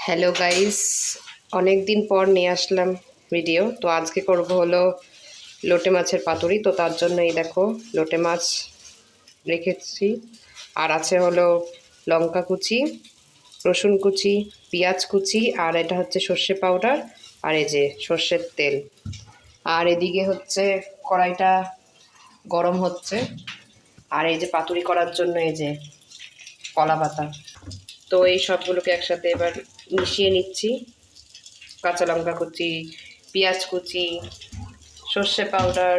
Hello guys, অনেক দিন পর নিয়ে আসলাম ভিডিও। তো আজকে করব হলো লোটে মাছের পাতুরি। তো তার জন্য এই দেখো লোটে মাছ রেখেছি, আর আছে হলো লঙ্কা কুচি, রসুন কুচি, পেঁয়াজ কুচি, আর এটা হচ্ছে সর্ষে পাউডার, আর এই যে সর্ষের তেল। আর এদিকে হচ্ছে কড়াইটা গরম হচ্ছে, আর এই যে পাতুরি করার জন্য এই যে কলা পাতা। তো এই সবগুলোকে একসাথে এবার মিশিয়ে নিচ্ছি। কাঁচা লঙ্কা কুচি, পেঁয়াজ কুচি, সর্ষে পাউডার,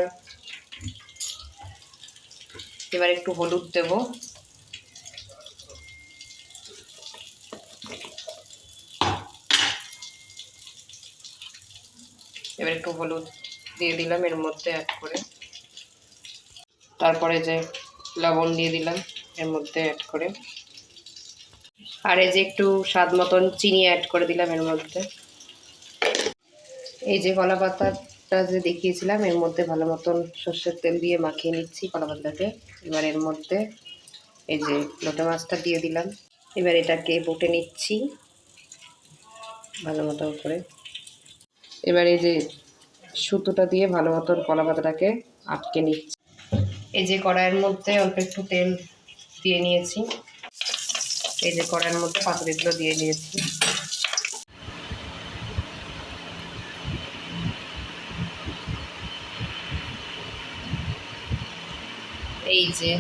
এবার একটু হলুদ দেব, এবার একটু হলুদ দিয়ে দিলাম এর মধ্যে অ্যাড করে, তারপরে যে লবণ দিয়ে দিলাম এর মধ্যে অ্যাড করে, আর এই যে একটু স্বাদ মতন চিনি অ্যাড করে দিলাম এর মধ্যে। এই যে কলা পাতাটা যে দেখিয়েছিলাম এর মধ্যে ভালো মতন সর্ষের তেল দিয়ে মাখিয়ে নিচ্ছি কলা পাতাটাকে। এবার এর মধ্যে এই যে লোটে মাছটা দিয়ে দিলাম, এবার এটাকে বটে নিচ্ছি ভালো মতো করে। এবার এই যে সুতোটা দিয়ে ভালো মতন কলা পাতাটাকে আটকে নিচ্ছি। এই যে কড়াইয়ের মধ্যে অল্প একটু তেল দিয়ে নিয়েছি, এই যে কড়াইয়ের মধ্যে পাতুরিগুলো দিয়ে দিয়েছি। এই যে